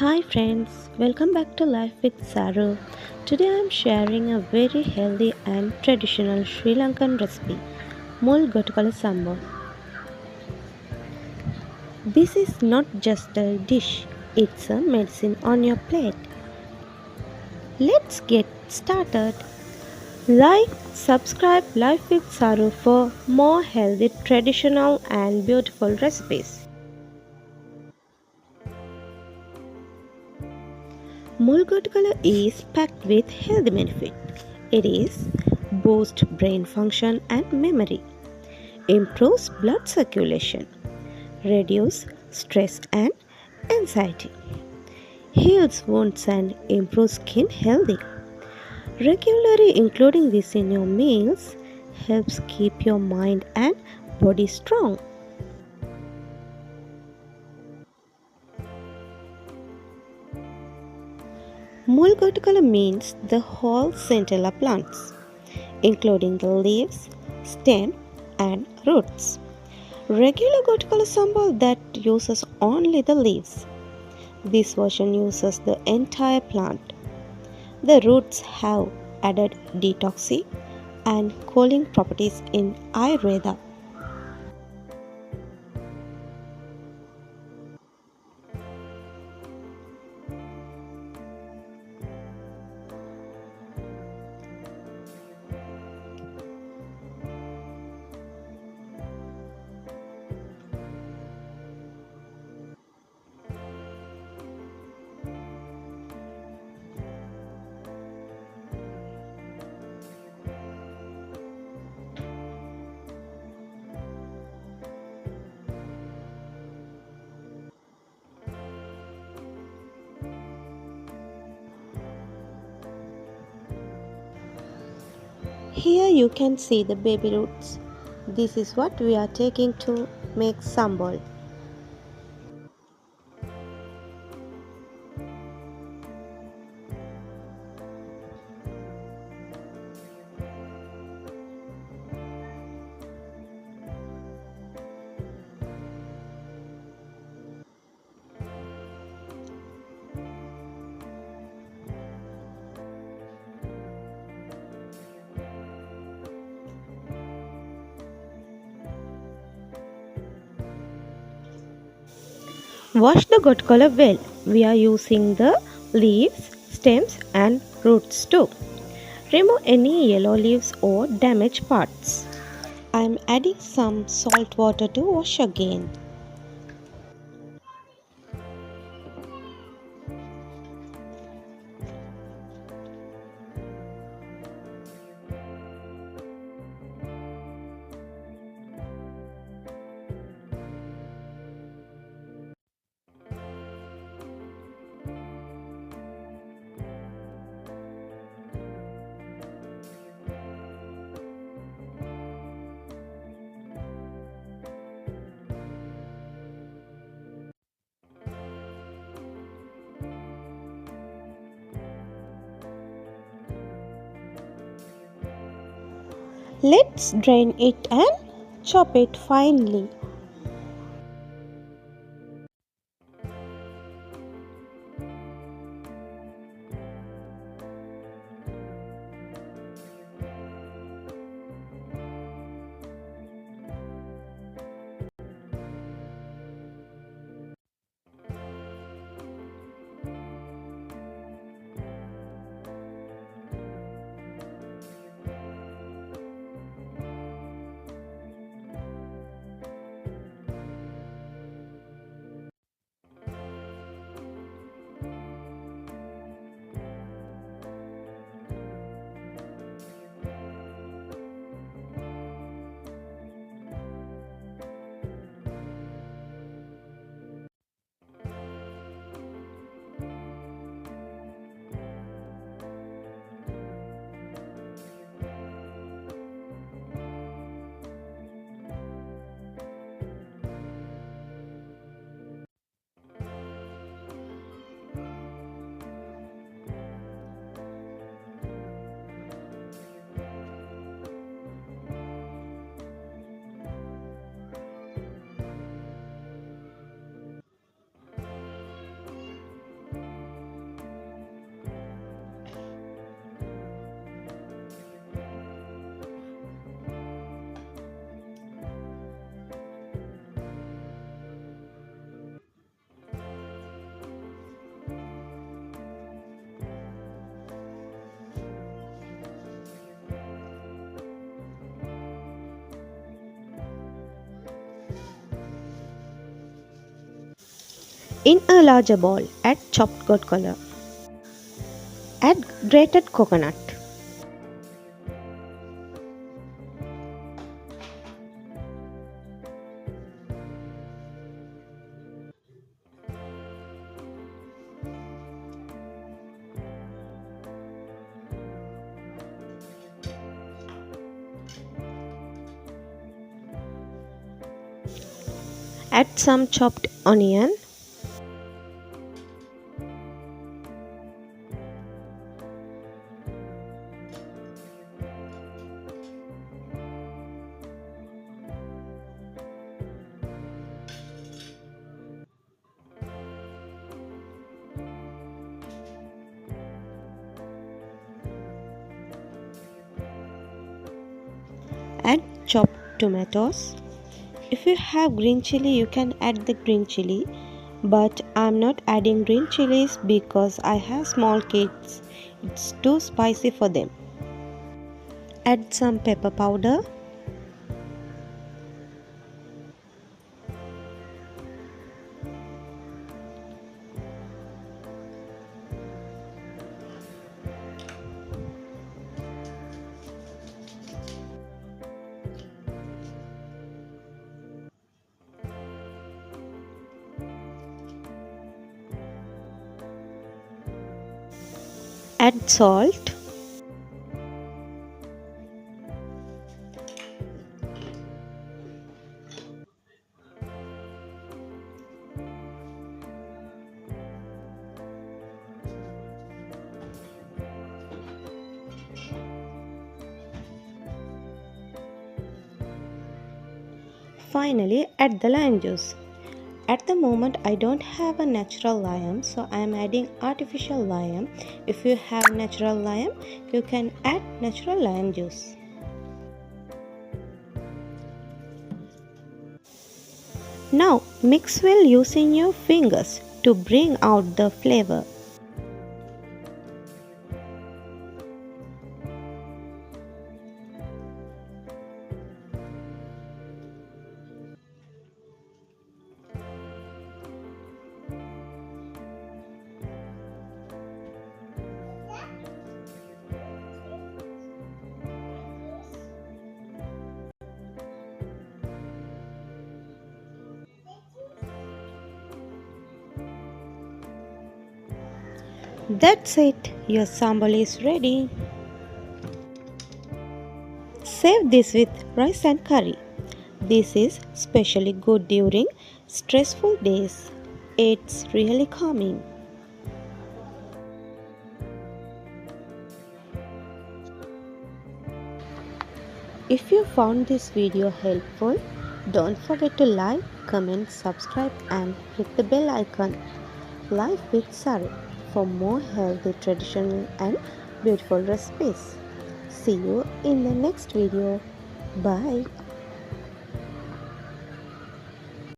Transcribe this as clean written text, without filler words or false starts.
Hi friends, welcome back to Life with Sarooh. Today I am sharing a very healthy and traditional Sri Lankan recipe, Mul Gotukola Sambol. This is not just a dish, it's a medicine on your plate. Let's get started. Like, subscribe Life with Sarooh for more healthy, traditional and beautiful recipes. Mul Gotukola is packed with healthy benefits. It is boosts brain function and memory, improves blood circulation, reduces stress and anxiety, heals wounds and improves skin healthy. Regularly including this in your meals helps keep your mind and body strong. Mul Gotukola means the whole Centella plants, including the leaves, stem and roots. Regular Gotukola Sambol that uses only the leaves. This version uses the entire plant. The roots have added detoxifying and cooling properties in Ayurveda. Here you can see the baby roots. This is what we are taking to make sambal. Wash the gotukola well. We are using the leaves, stems and roots too. Remove any yellow leaves or damaged parts. I am adding some salt water to wash again. Let's drain it and chop it finely. In a larger bowl, add chopped goat color. Add grated coconut. Add some chopped onion. Add chopped tomatoes. If you have green chili, you can add the green chili, but I'm not adding green chilies because I have small kids. It's too spicy for them. Add some pepper powder. Add salt. Finally, add the lime juice. At the moment, I don't have a natural lime, so I am adding artificial lime. If you have natural lime, you can add natural lime juice. Now, mix well using your fingers to bring out the flavor. That's it, your sambal is ready. Serve this with rice and curry. This is especially good during stressful days. It's really calming. If you found this video helpful, don't forget to like, comment, subscribe and click the bell icon. Life with Sarooh for more healthy, traditional and beautiful recipes. See you in the next video. Bye.